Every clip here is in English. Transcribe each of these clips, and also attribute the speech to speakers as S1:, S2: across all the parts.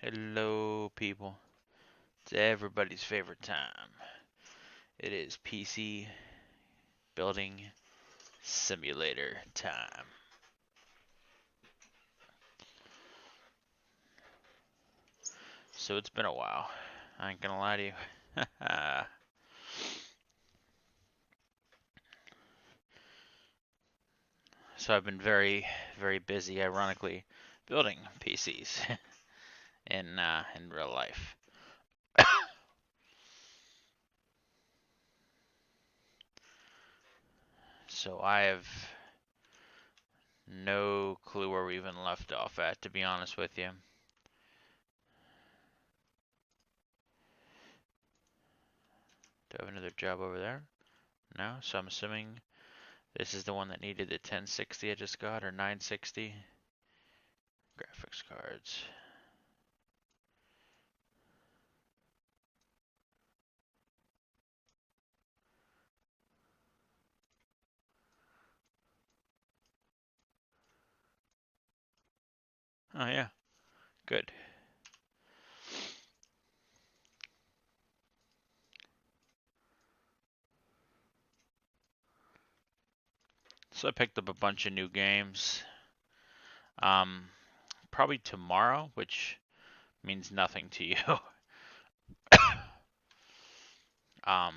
S1: Hello, people. It's everybody's favorite time. It is PC building simulator time. So it's been a while. I ain't gonna lie to you. So I've been very, very busy, ironically, building PCs in real life. So I have no clue where we even left off at, to be honest with you. Do I have another job over there? No, so I'm assuming this is the one that needed the 1060 I just got, or 960. Graphics cards. Oh yeah, good. So I picked up a bunch of new games. Um, Probably tomorrow, which means nothing to you. um,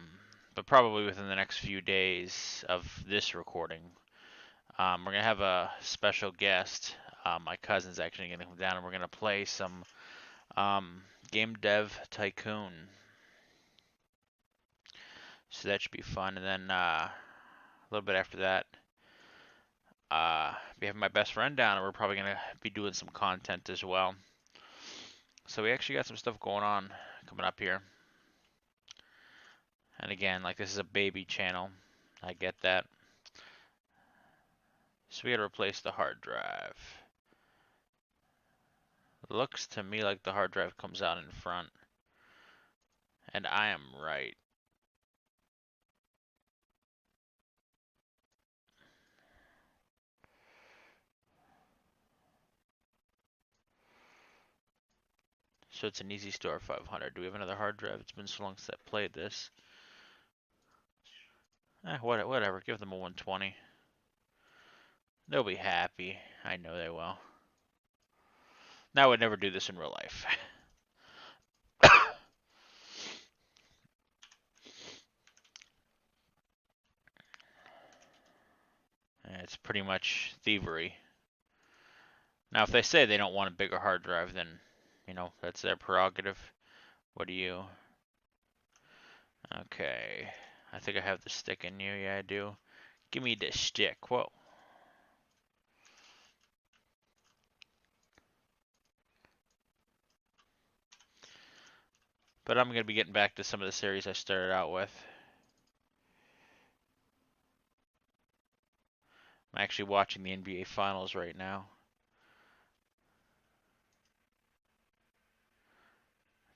S1: but probably within the next few days of this recording, we're gonna have a special guest. My cousin's actually gonna come down, and we're gonna play some Game Dev Tycoon. So that should be fun. And then a little bit after that, we have my best friend down, and we're probably gonna be doing some content as well. So we actually got some stuff going on coming up here. And again, like, this is a baby channel. I get that. So we gotta replace the hard drive. Looks to me like the hard drive comes out in front. And I am right. So it's an Easy Store 500. Do we have another hard drive? It's been so long since I played this. Whatever. Give them a 120. They'll be happy. I know they will. Now I would never do this in real life. It's pretty much thievery. Now, if they say they don't want a bigger hard drive, then, that's their prerogative. What do you... Okay. I think I have the stick in you. Yeah, I do. Give me the stick. Whoa. But I'm going to be getting back to some of the series I started out with. I'm actually watching the NBA Finals right now.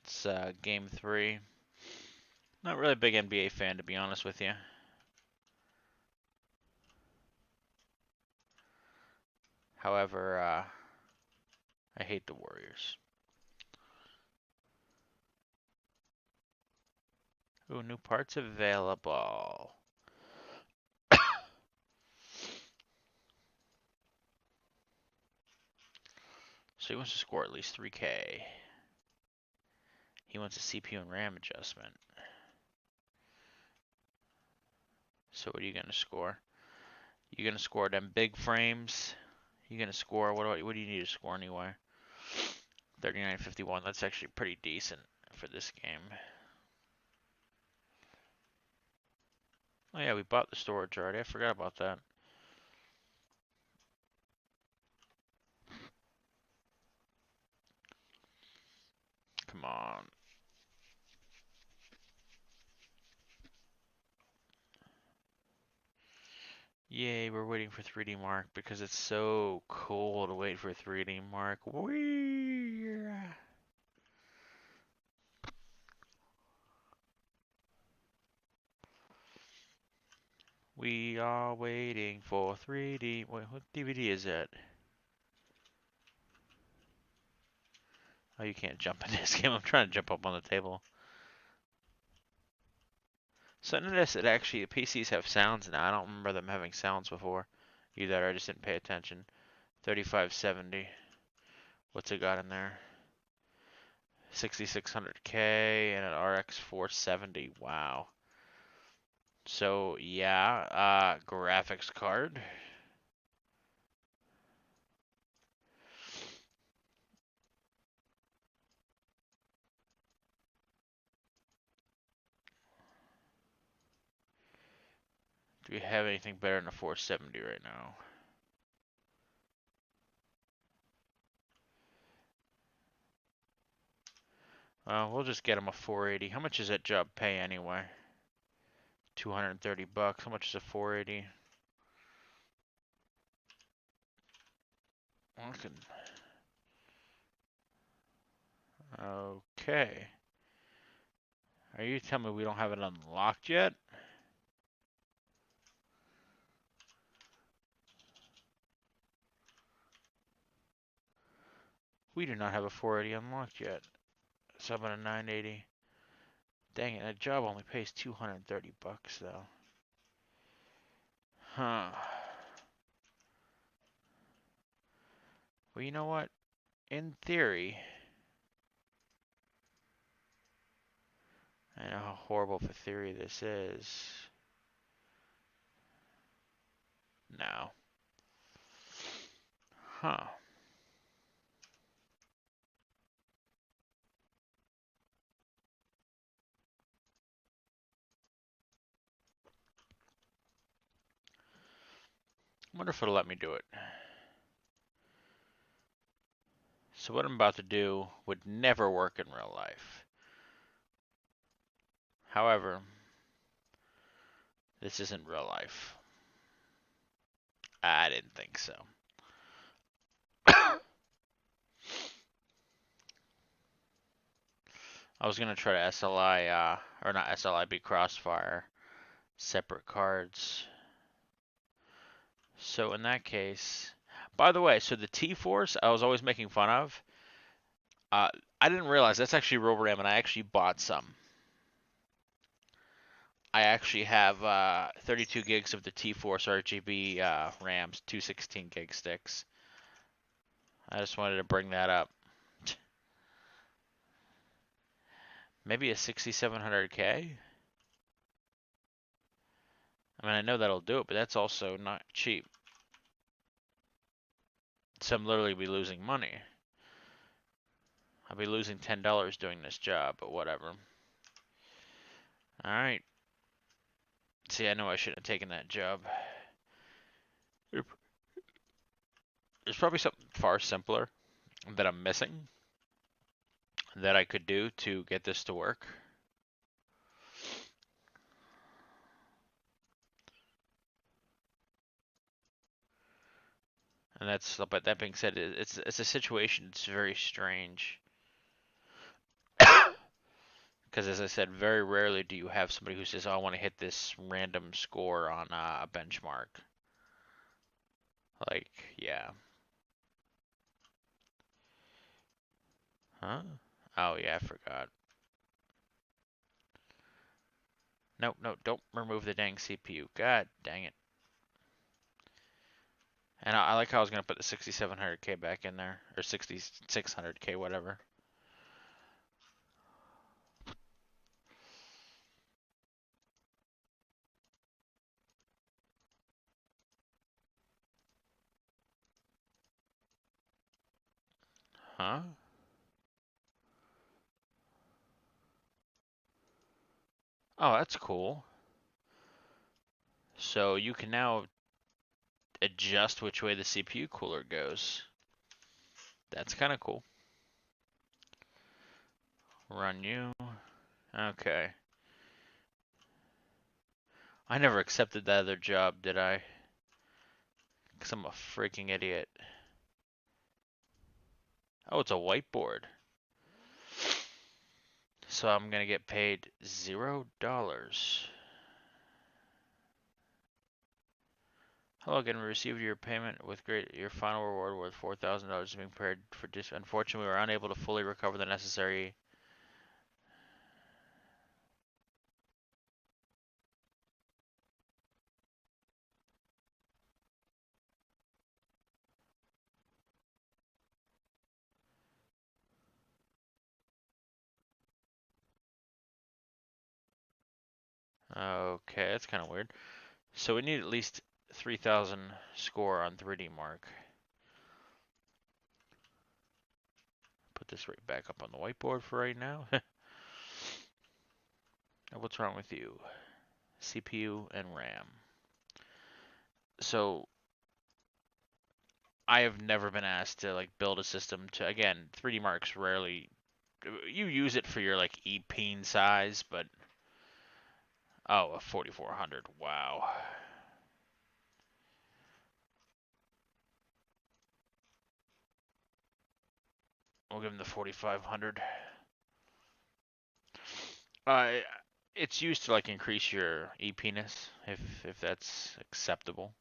S1: It's Game 3. Not really a big NBA fan, to be honest with you. However, I hate the Warriors. Ooh, new parts available. So he wants to score at least 3K. He wants a CPU and RAM adjustment. So what are you going to score? You going to score them big frames? You going to score, what do you need to score anyway? 3951, that's actually pretty decent for this game. Oh yeah, we bought the storage already. I forgot about that. Come on. Yay, we're waiting for 3D Mark because it's so cool to wait for 3D Mark. We are waiting for 3D. Wait, what DVD is that? Oh, you can't jump in this game. I'm trying to jump up on the table. So notice that actually PCs have sounds now. I don't remember them having sounds before. Either I just didn't pay attention. 3570. What's it got in there? 6600K and an RX 470. Wow. So yeah, graphics card. Do we have anything better than a 470 right now? We'll just get him a 480. How much does that job pay anyway? 230 bucks. How much is a 480? Okay. Are you telling me we don't have it unlocked yet? We do not have a 480 unlocked yet. So I'm at a 980. Dang it, that job only pays 230 bucks though. Huh. Well, you know what? In theory, I know how horrible of a theory this is. No. Huh. I wonder if it'll let me do it. So what I'm about to do would never work in real life. However, this isn't real life. I didn't think so. I was gonna try to SLI, or not SLI, be Crossfire, separate cards. So in that case, by the way, so the T-Force I was always making fun of, I didn't realize that's actually real RAM, and I actually bought some. I actually have 32 gigs of the T-Force RGB RAMs, 216 gig sticks. I just wanted to bring that up. Maybe a 6700K? I mean, I know that'll do it, but that's also not cheap. So I'm literally be losing money. I'll be losing $10 doing this job, but whatever. Alright. See, I know I shouldn't have taken that job. There's probably something far simpler that I'm missing that I could do to get this to work. And that's, but that being said, it's a situation that's very strange. Because as I said, very rarely do you have somebody who says, oh, I want to hit this random score on a benchmark. Like, yeah. Huh? Oh, yeah, I forgot. No, no, don't remove the dang CPU. God dang it. And I like how I was going to put the 6700K back in there. Or 6600K, whatever. Huh? Oh, that's cool. So you can now adjust which way the CPU cooler goes. That's kind of cool. Run you. Okay. I never accepted that other job, did I? Because I'm a freaking idiot. Oh, it's a whiteboard. So I'm going to get paid $0. Hello again. We received your payment with your final reward worth $4,000 being prepared for Unfortunately, we were unable to fully recover the necessary. Okay, that's kind of weird. So we need at least 3,000 score on 3D Mark. Put this right back up on the whiteboard for right now. What's wrong with you? CPU and RAM. So I have never been asked to like build a system to, again, 3D Mark's rarely, you use it for your like e-peen size, but oh, a 4400. Wow. We'll give him the 4500. Uh, it's used to like increase your EP-ness, if that's acceptable.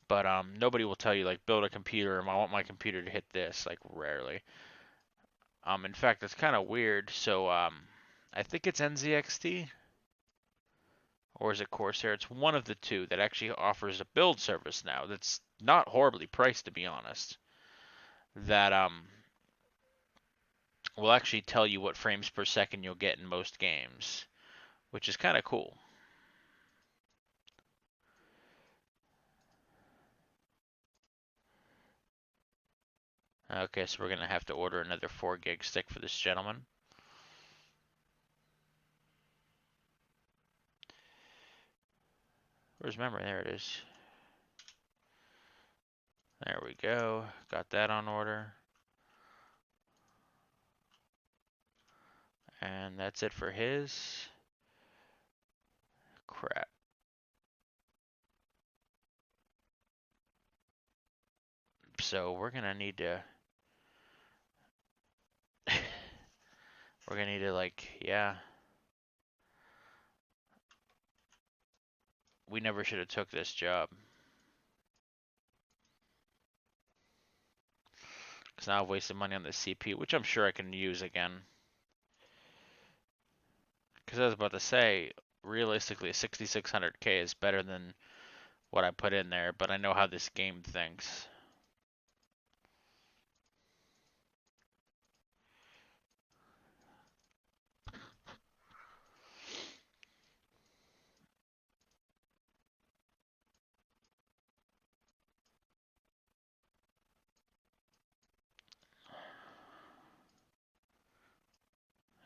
S1: But nobody will tell you like build a computer and I want my computer to hit this, like rarely. In fact, it's kind of weird. So I think it's NZXT or is it Corsair? It's one of the two that actually offers a build service now. That's not horribly priced, to be honest. That will actually tell you what frames per second you'll get in most games, which is kind of cool. Okay, so we're gonna have to order another 4 gig stick for this gentleman. Where's memory? There it is. There we go. Got that on order. And that's it for his. Crap. So we're gonna need to we're gonna need to like, yeah. We never should have took this job. Cause now I've wasted money on the CPU, which I'm sure I can use again. Cause I was about to say, realistically, 6600K is better than what I put in there, but I know how this game thinks.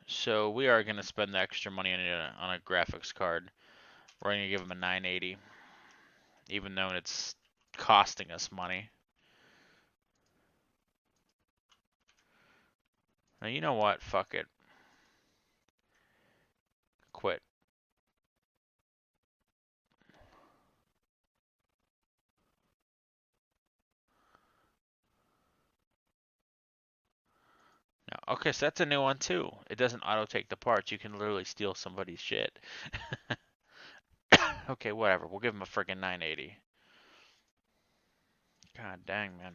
S1: So we are going to spend the extra money on a graphics card. We're going to give him a 980, even though it's costing us money. Now, you know what? Fuck it. Quit. No. Okay, so that's a new one too. It doesn't auto take the parts. You can literally steal somebody's shit. Okay, whatever. We'll give him a friggin' 980. God dang, man.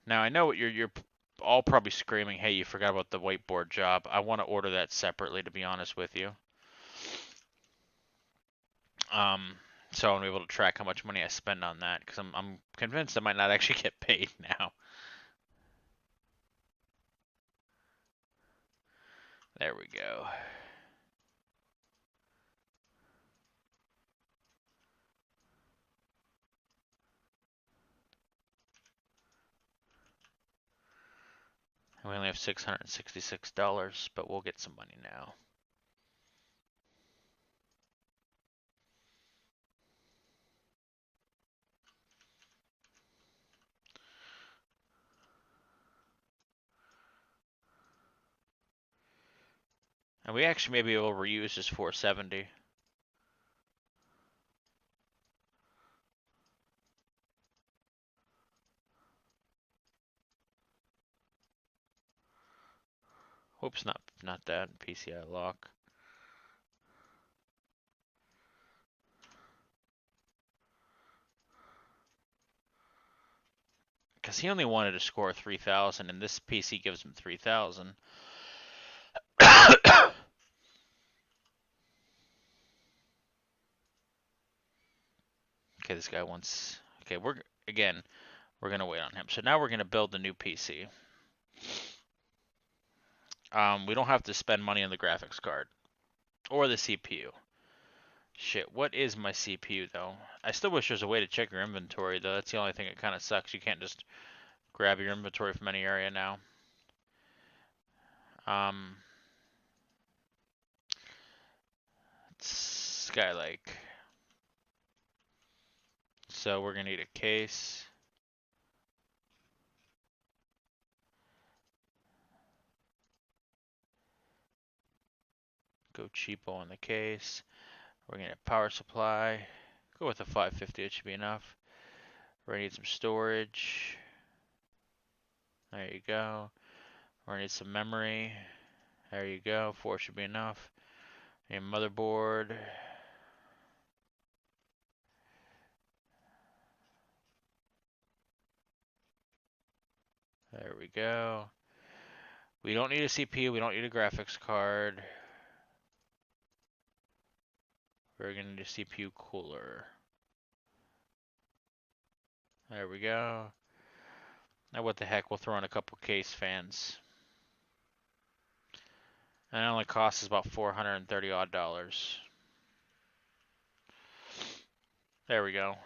S1: Now I know what you're all probably screaming, "Hey, you forgot about the whiteboard job." I want to order that separately, to be honest with you. So I'm able to track how much money I spend on that, because I'm convinced I might not actually get paid now. There we go. And we only have $666, but we'll get some money now. And we actually may be able to reuse this 470. Oops, not that. PCI lock. Because he only wanted to score 3,000, and this PC gives him 3,000. Okay, this guy wants... Okay, we're going to wait on him. So now we're going to build the new PC. We don't have to spend money on the graphics card. Or the CPU. Shit, what is my CPU, though? I still wish there's a way to check your inventory, though. That's the only thing that kind of sucks. You can't just grab your inventory from any area now. Skylake. So we're going to need a case. Go cheapo on the case. We're going to power supply. Go with a 550, it should be enough. We're going to need some storage. There you go. We're going to need some memory. There you go. 4 should be enough. Need a motherboard. There we go. We don't need a CPU. We don't need a graphics card. We're going to need a CPU cooler. There we go. Now what the heck, we'll throw in a couple case fans. And it only costs us about $430 odd. There we go.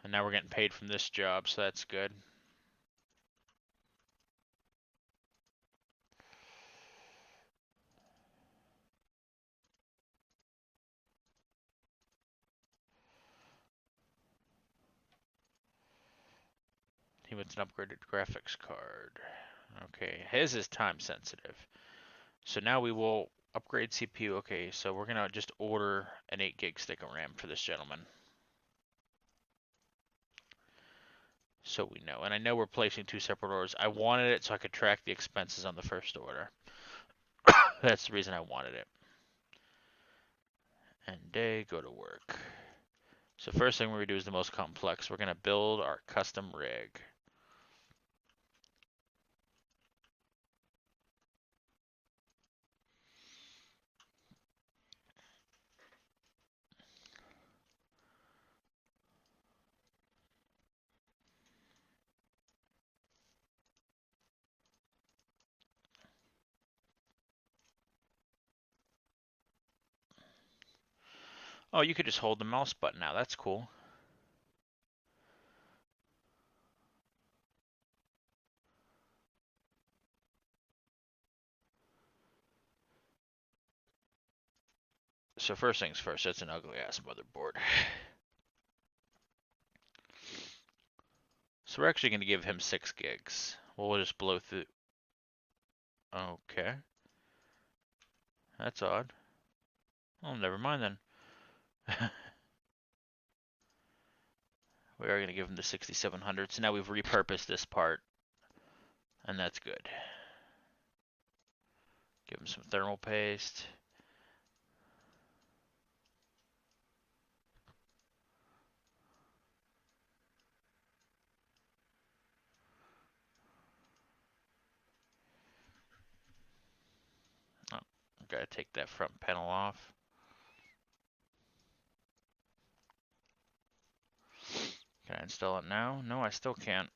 S1: And now we're getting paid from this job, so that's good. He wants an upgraded graphics card. Okay, his is time sensitive. So now we will upgrade CPU. Okay, so we're gonna just order an 8 gig stick of RAM for this gentleman. So we know. And I know we're placing 2 separate orders. I wanted it so I could track the expenses on the first order. That's the reason I wanted it. And day, go to work. So first thing we're gonna do is the most complex. We're gonna build our custom rig. Oh, you could just hold the mouse button now. That's cool. So first things first, that's an ugly ass motherboard. So we're actually going to give him 6 gigs. We'll just blow through. Okay. That's odd. Oh, never mind then. We are going to give him the 6700. So now we've repurposed this part. And that's good. Give him some thermal paste. Oh, gotta take that front panel off. Can I install it now? No, I still can't.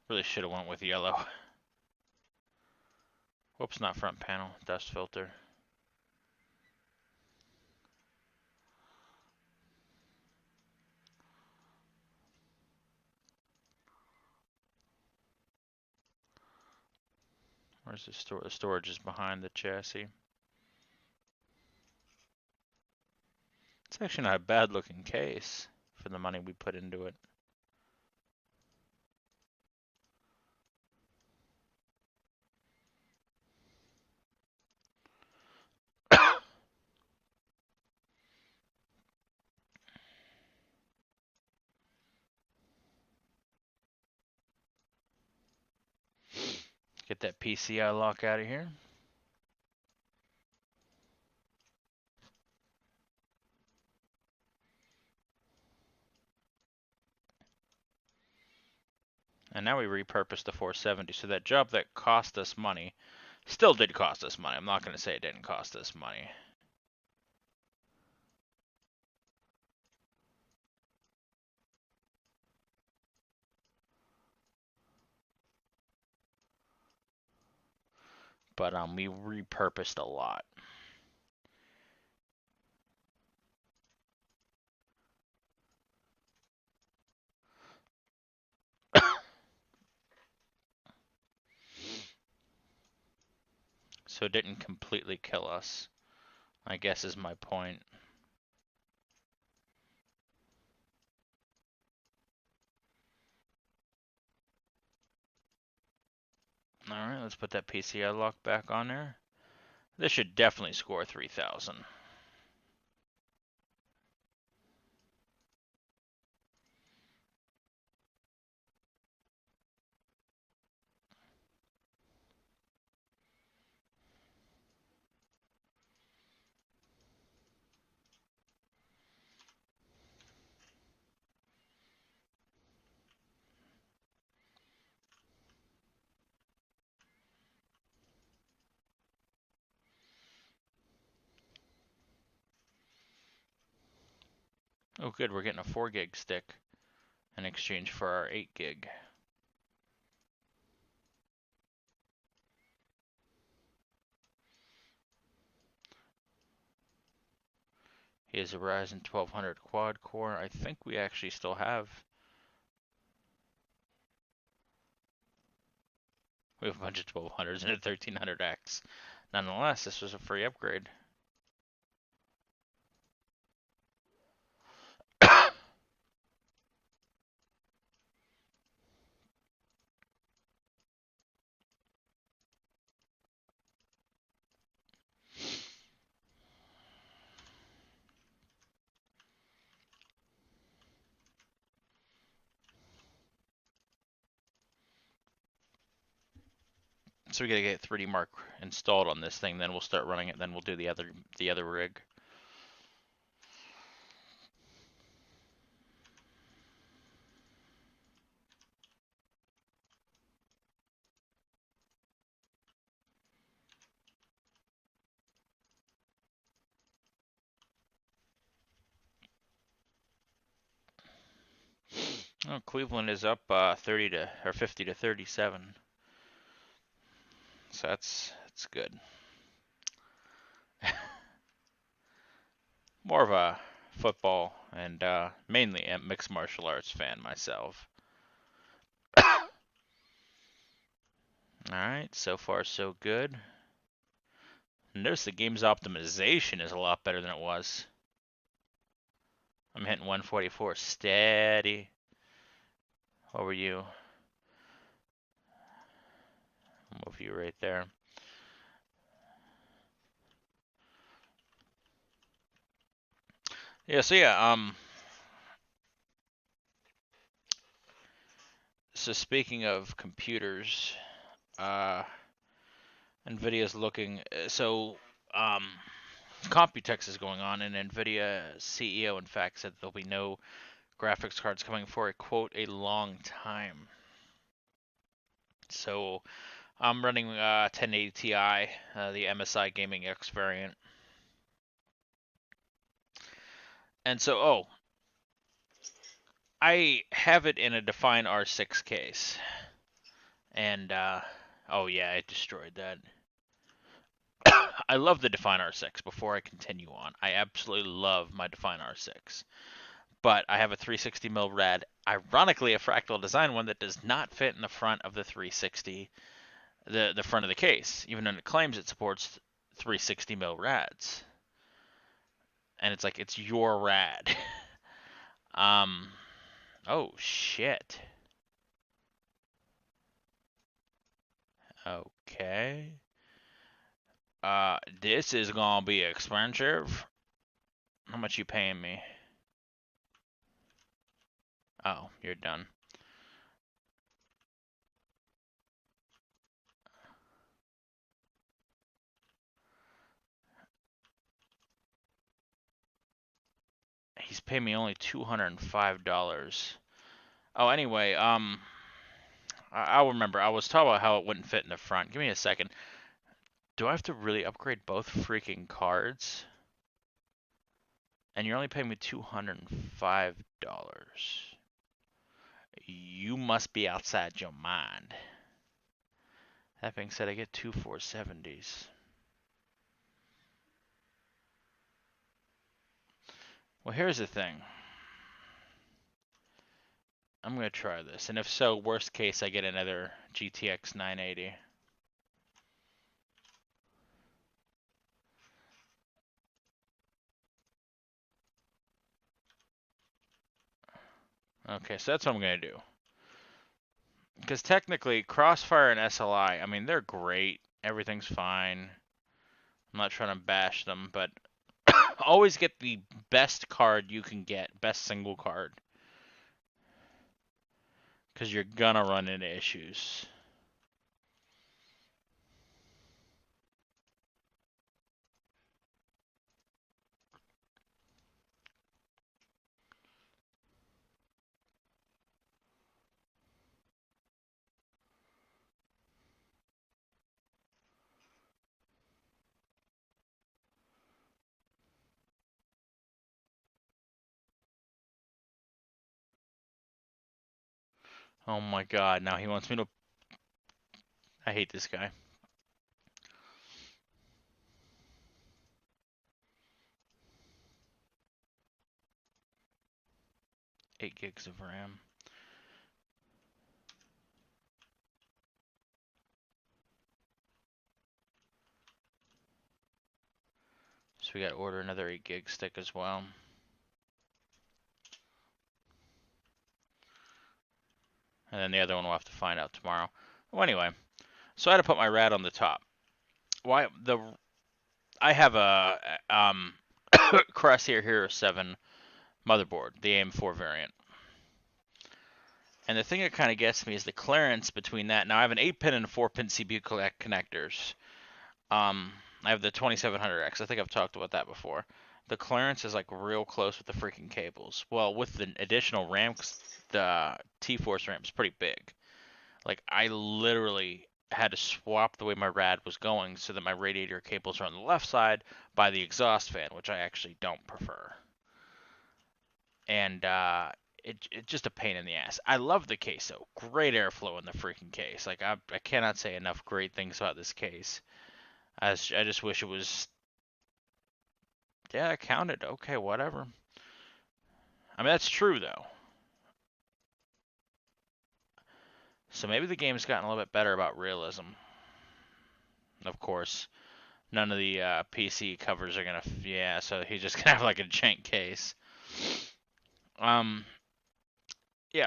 S1: Really should have went with yellow. Whoops, not front panel, dust filter. Where's the storage? The storage is behind the chassis. It's actually not a bad looking case for the money we put into it. Get that PCI lock out of here. And now we repurpose the 470. So that job that cost us money still did cost us money. I'm not going to say it didn't cost us money. But we repurposed a lot. So it didn't completely kill us, I guess is my point. Alright, let's put that PCI lock back on there. This should definitely score 3,000. Oh good, we're getting a 4 gig stick in exchange for our 8 gig. He has a Ryzen 1200 quad core. I think we actually still have. We have a bunch of 1200s and a 1300X. Nonetheless, this was a free upgrade. So we gotta get 3D Mark installed on this thing, then we'll start running it, then we'll do the other rig. Oh, Cleveland is up 50 to 37. So that's good. More of a football and mainly a mixed martial arts fan myself. Alright, so far so good. Notice the game's optimization is a lot better than it was. I'm hitting 144 steady. What were you? I'll move you right there. Yeah, so speaking of computers, NVIDIA's looking, Computex is going on, and NVIDIA CEO, in fact, said there'll be no graphics cards coming for a, quote, a long time. So I'm running 1080 Ti, the MSI Gaming X variant. And so, I have it in a Define R6 case. And, oh yeah, I destroyed that. I love the Define R6 before I continue on. I absolutely love my Define R6. But I have a 360mm rad, ironically a fractal design one that does not fit in the front of the 360, the front of the case, even though it claims it supports 360mm rads. And it's like, it's your rad. Oh shit. Okay. This is gonna be expensive. How much you paying me? Oh, you're done. he's paying me only $205. Oh, anyway, I'll remember. I was talking about how it wouldn't fit in the front. Give me a second. Do I have to really upgrade both freaking cards? And you're only paying me $205. You must be outside your mind. That being said, I get two 470s. Well, here's the thing. I'm going to try this. And if so, worst case, I get another GTX 980. Okay, so that's what I'm going to do. Because technically, Crossfire and SLI, I mean, they're great. Everything's fine. I'm not trying to bash them, but always get the best card you can get. Best single card. Because you're going to run into issues. Oh my god, now he wants me to... I hate this guy. 8 gigs of RAM. So we got to order another 8 gig stick as well. And then the other one we'll have to find out tomorrow. Well, anyway, so I had to put my RAD on the top. Why I have a Crosshair Hero 7 motherboard, the AM4 variant. And the thing that kind of gets me is the clearance between that. Now I have an 8-pin and a 4-pin CPU connectors. I have the 2700X. I think I've talked about that before. The clearance is like real close with the freaking cables. Well, with the additional RAM, the T-Force RAM is pretty big. Like I literally had to swap the way my rad was going so that my radiator cables are on the left side by the exhaust fan, which I actually don't prefer. And it's just a pain in the ass. I love the case though. Great airflow in the freaking case. Like I cannot say enough great things about this case. I just wish it was... Yeah, it counted. Okay, whatever. I mean, that's true though. So maybe the game's gotten a little bit better about realism. Of course, none of the PC covers are gonna... Yeah, so he's just gonna have like a jank case. Yeah,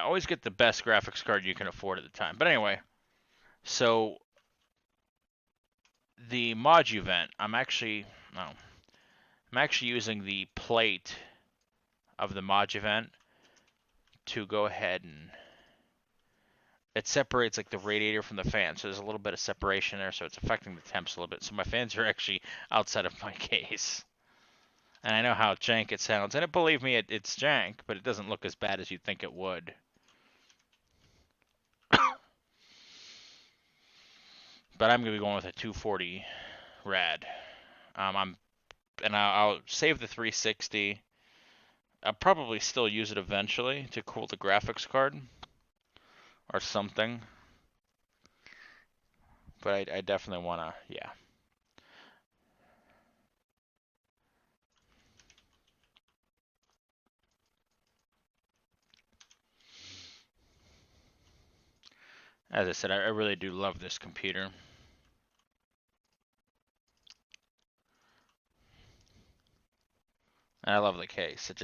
S1: always get the best graphics card you can afford at the time. But anyway, so the Modu vent, I'm actually using the plate of the Modu vent to go ahead and it separates like the radiator from the fan, so there's a little bit of separation there, so it's affecting the temps a little bit. So my fans are actually outside of my case. And I know how jank it sounds, and believe me, it's jank, but it doesn't look as bad as you'd think it would. But I'm gonna be going with a 240 rad. I'll save the 360. I'll probably still use it eventually to cool the graphics card or something. But I definitely wanna, yeah. As I said, I really do love this computer. And I love the case. And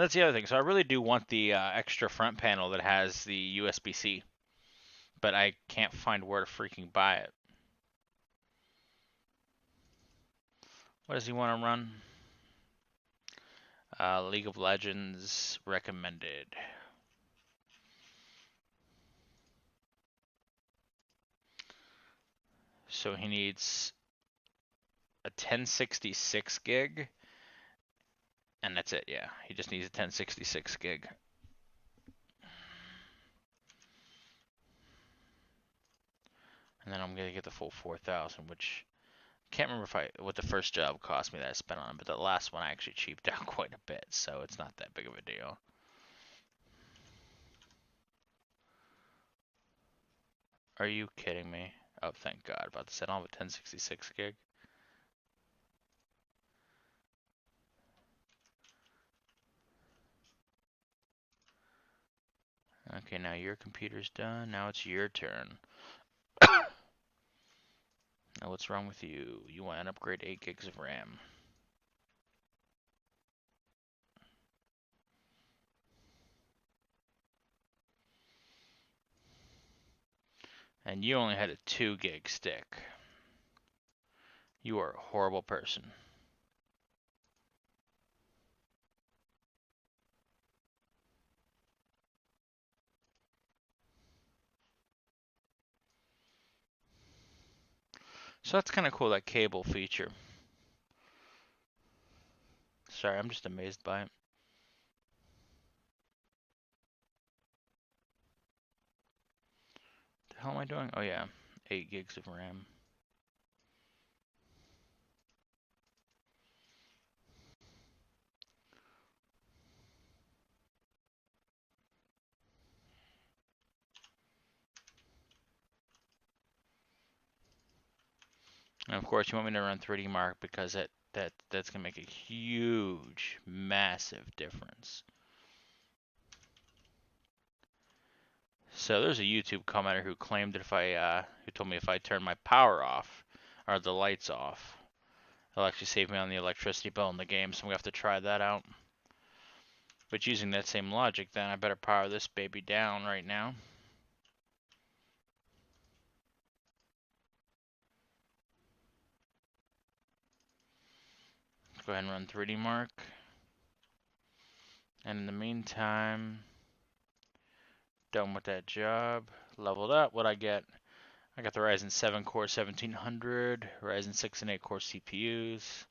S1: that's the other thing. So I really do want the extra front panel that has the USB-C, but I can't find where to freaking buy it. What does he want to run? League of Legends recommended. So he needs a 1066 gig And that's it, yeah. He just needs a 1066 gig. And then I'm gonna get the full 4,000, which can't remember what the first job cost me that I spent on it, but the last one I actually cheaped out quite a bit, so it's not that big of a deal. Are you kidding me? Oh, thank God. About to say, I don't have a 1066 gig. Okay, now your computer's done. Now it's your turn. Now what's wrong with you? You want to upgrade 8 gigs of RAM. And you only had a 2 gig stick. You are a horrible person. So that's kind of cool, that cable feature. Sorry, I'm just amazed by it. The hell am I doing? Oh yeah, 8 gigs of RAM. And of course, you want me to run 3D Mark because that's gonna make a huge, massive difference. So there's a YouTube commenter who claimed that who told me if I turn my power off or the lights off, it'll actually save me on the electricity bill in the game. So I'm gonna have to try that out. But using that same logic, then I better power this baby down right now. Let's go ahead and run 3D Mark. And in the meantime, done with that job. Leveled up. What I get? I got the Ryzen 7 core 1700, Ryzen 6 and 8 core CPUs.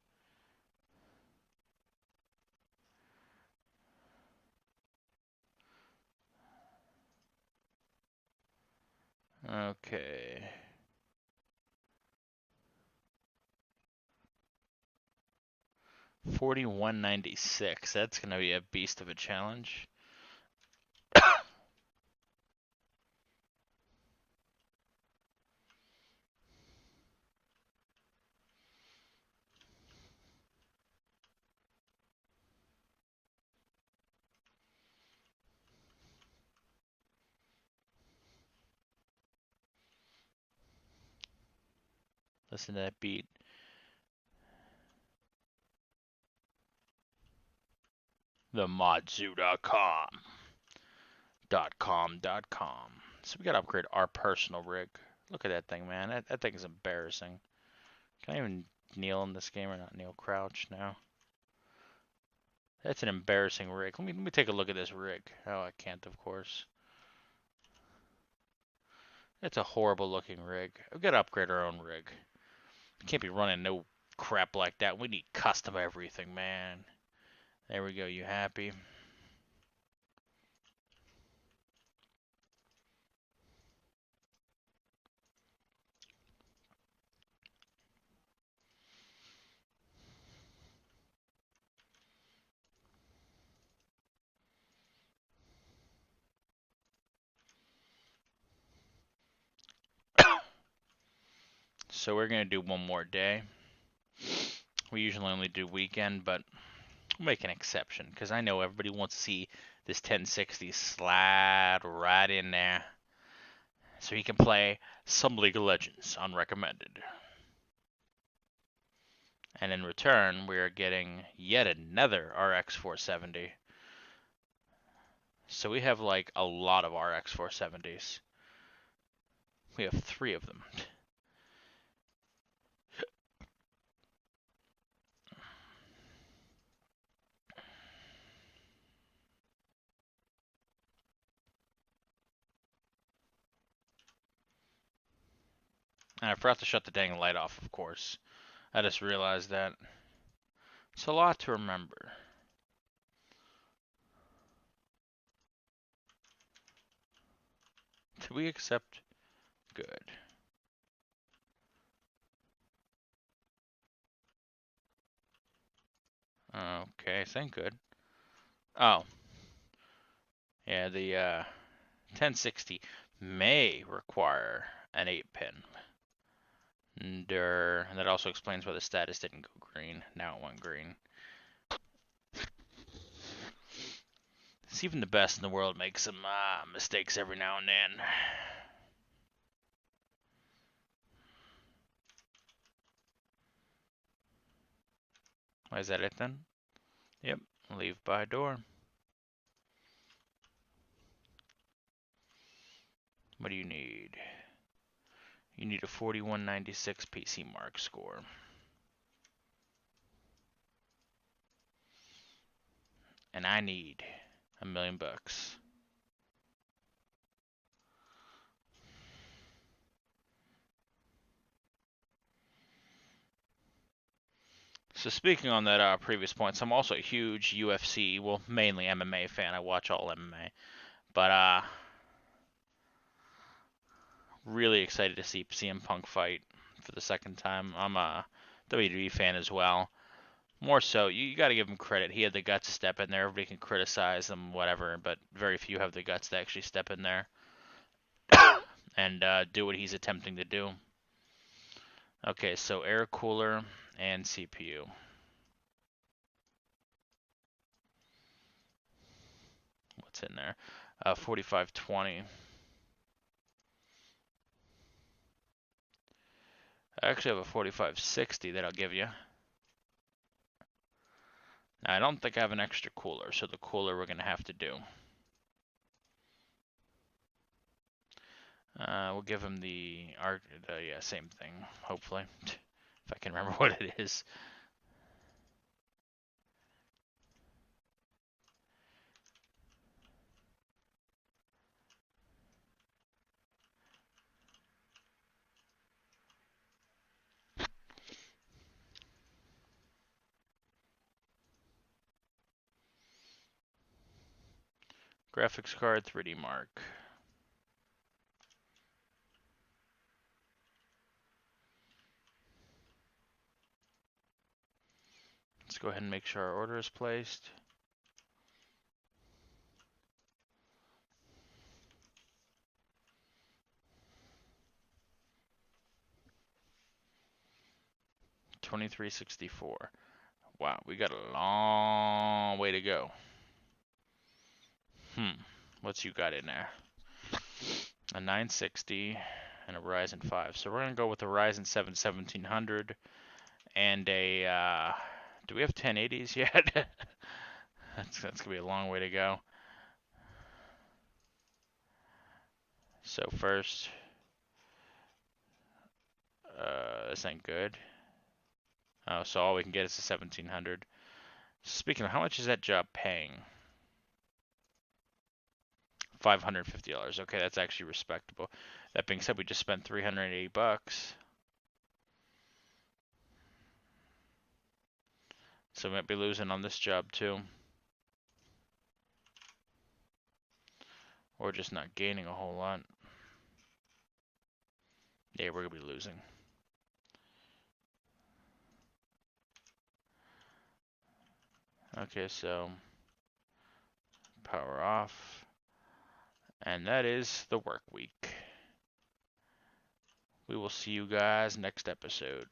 S1: Okay. $41.96. That's gonna be a beast of a challenge. Listen to that beat. TheModZoo.com. .com. So we gotta upgrade our personal rig. Look at that thing, man. That thing is embarrassing. Can I even kneel in this game or not kneel? Crouch now. That's an embarrassing rig. Let me take a look at this rig. Oh, I can't, of course. It's a horrible looking rig. We've got to upgrade our own rig. We can't be running no crap like that. We need custom everything, man. There we go. You happy? So we're going to do one more day. We usually only do weekend, but we'll make an exception because I know everybody wants to see this 1060 slide right in there so he can play some League of Legends unrecommended. And in return, we are getting yet another RX 470. So we have like a lot of RX 470s. We have 3 of them. And I forgot to shut the dang light off, of course. I just realized that. It's a lot to remember. we accept? Good. Okay, thank good. Oh, yeah, the 1060 may require an 8-pin. And that also explains why the status didn't go green. Now it went green. It's even the best in the world make some mistakes every now and then. Why is that it then? Yep, leave by door. What do you need? You need a 4196 PC Mark score. And I need $1 million. So speaking on that previous points, I'm also a huge UFC, well, mainly MMA fan. I watch all MMA. But really excited to see CM Punk fight for the second time. I'm a WWE fan as well. More so, you got to give him credit. He had the guts to step in there. Everybody can criticize him, whatever, but very few have the guts to actually step in there and do what he's attempting to do. Okay, so air cooler and CPU. What's in there? 4520. I actually have a 4560 that I'll give you. Now, I don't think I have an extra cooler, so the cooler we're going to have to do. We'll give him the yeah, same thing, hopefully. If I can remember what it is. Graphics card, 3D Mark. Let's go ahead and make sure our order is placed. $23.64. Wow, we got a long way to go. What's you got in there? A 960 and a Ryzen 5. So we're gonna go with the Ryzen 7 1700 and a. Do we have 1080s yet? That's gonna be a long way to go. So first, this ain't good. Oh, so all we can get is a 1700. Speaking of, how much is that job paying? $550. Okay, that's actually respectable. That being said, we just spent $380. So we might be losing on this job too. Or just not gaining a whole lot. Yeah, we're gonna be losing. Okay, so power off. And that is the work week. We will see you guys next episode.